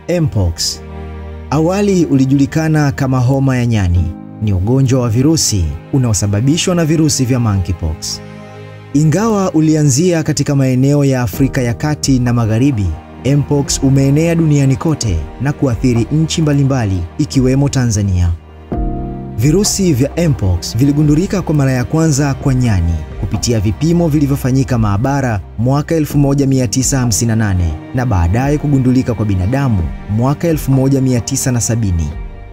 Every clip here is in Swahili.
Mpox. Awali ulijulikana kama homa ya nyani. Ni ugonjwa wa virusi unaosababishwa na virusi vya monkeypox. Ingawa ulianzia katika maeneo ya Afrika ya Kati na Magharibi, Mpox umeenea duniani kote na kuathiri nchi mbalimbali ikiwemo Tanzania. Virusi vya Mpox viligundulika kwa mara ya kwanza kwa nyani kupitia vipimo vilivyofanyika maabara mwaka 1958 na baadaye kugundulika kwa binadamu mwaka 1970.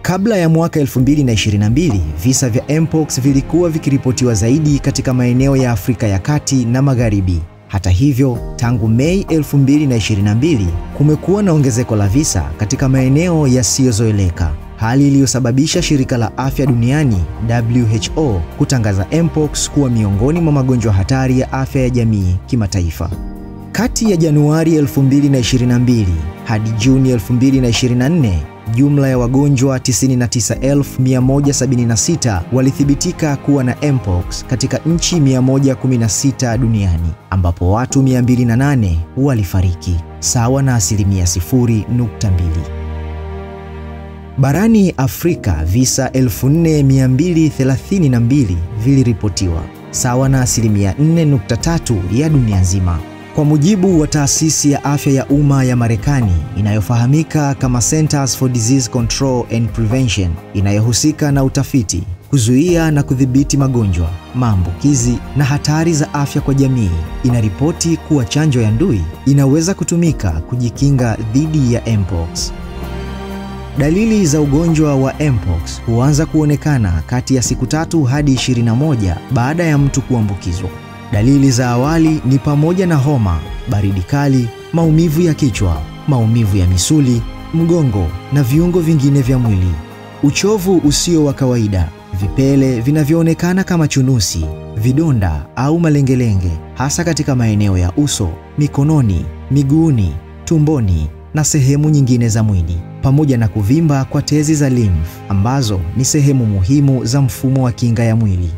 Kabla ya mwaka 2022, visa vya Mpox vilikuwa vikiripotiwa zaidi katika maeneo ya Afrika ya Kati na Magharibi. Hata hivyo, tangu Mei 2022 kumekuwa na ongezeko la visa katika maeneo yasiyozoeleka, hali iliyosababisha Shirika la Afya Duniani WHO kutangaza Mpox kuwa miongoni mwa magonjwa hatari ya afya ya jamii kimataifa. Kati ya Januari 2022 hadi Juni 2024, jumla ya wagonjwa 99,176 walithibitika kuwa na Mpox katika nchi 116 duniani, ambapo watu 208 walifariki, sawa na 0.2%. Barani Afrika, visa 4232 viliripotiwa, sawa na 4.3% ya dunia nzima. Kwa mujibu wa Taasisi ya Afya ya Umma ya Marekani inayofahamika kama Centers for Disease Control and Prevention, inayohusika na utafiti, kuzuia na kudhibiti magonjwa, maambukizi na hatari za afya kwa jamii, inaripoti kuwa chanjo ya ndui inaweza kutumika kujikinga dhidi ya Mpox. Dalili za ugonjwa wa Mpox huanza kuonekana kati ya siku 3 hadi 21 baada ya mtu kuambukizwa. Dalili za awali ni pamoja na homa, baridi kali, maumivu ya kichwa, maumivu ya misuli, mgongo na viungo vingine vya mwili, uchovu usio wa kawaida, vipele vinavyoonekana kama chunusi, vidonda au malengelenge, hasa katika maeneo ya uso, mikononi, miguuni, tumboni na sehemu nyingine za mwili, pamoja na kuvimba kwa tezi za lymph ambazo ni sehemu muhimu za mfumo wa kinga ya mwili.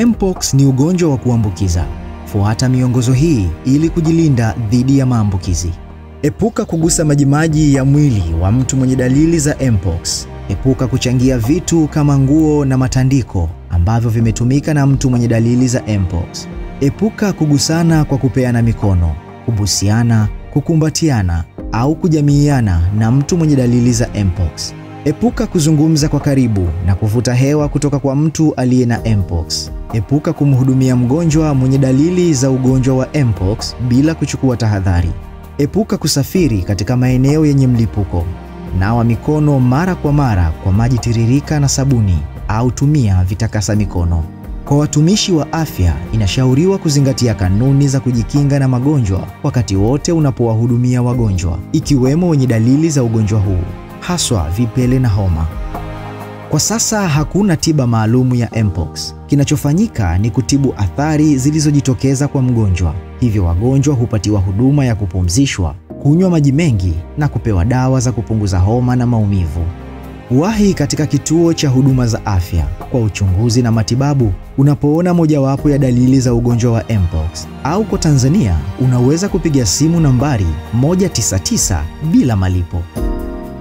Mpox ni ugonjwa wa kuambukiza. Fuata miongozo hii ili kujilinda dhidi ya maambukizi. Epuka kugusa majimaji ya mwili wa mtu mwenye dalili za Mpox. Epuka kuchangia vitu kama nguo na matandiko ambavyo vimetumika na mtu mwenye dalili za Mpox. Epuka kugusana kwa kupeana mikono, kubusiana, kukumbatiana au kujamiiana na mtu mwenye dalili za Mpox. Epuka kuzungumza kwa karibu na kuvuta hewa kutoka kwa mtu aliye na Mpox. Epuka kumhudumia mgonjwa mwenye dalili za ugonjwa wa Mpox bila kuchukua tahadhari. Epuka kusafiri katika maeneo yenye mlipuko. Nawa mikono mara kwa mara kwa maji tiririka na sabuni au tumia vitakasa mikono. Kwa watumishi wa afya, inashauriwa kuzingatia kanuni za kujikinga na magonjwa wakati wote unapowahudumia wagonjwa, ikiwemo wenye dalili za ugonjwa huu, haswa vipele na homa. Kwa sasa hakuna tiba maalumu ya Mpox. Kinachofanyika ni kutibu athari zilizojitokeza kwa mgonjwa. Hivyo wagonjwa hupatiwa huduma ya kupumzishwa, kunywa maji mengi na kupewa dawa za kupunguza homa na maumivu. Wahi katika kituo cha huduma za afya kwa uchunguzi na matibabu unapoona mojawapo ya dalili za ugonjwa wa Mpox. Au kwa Tanzania, unaweza kupiga simu nambari 199 bila malipo.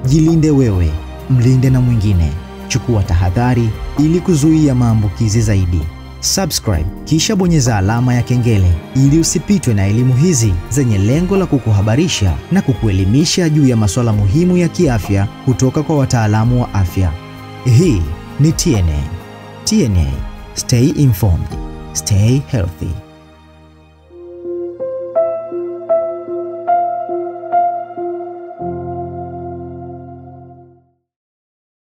Jilinde wewe, mlinde na mwingine. Chukua tahadhari ili kuzuia maambukizi zaidi. Subscribe kisha bonyeza alama ya kengele ili usipitwe na elimu hizi zenye lengo la kukuhabarisha na kukuelimisha juu ya masuala muhimu ya kiafya kutoka kwa wataalamu wa afya. Hii ni TNA. TNA, stay informed, stay healthy.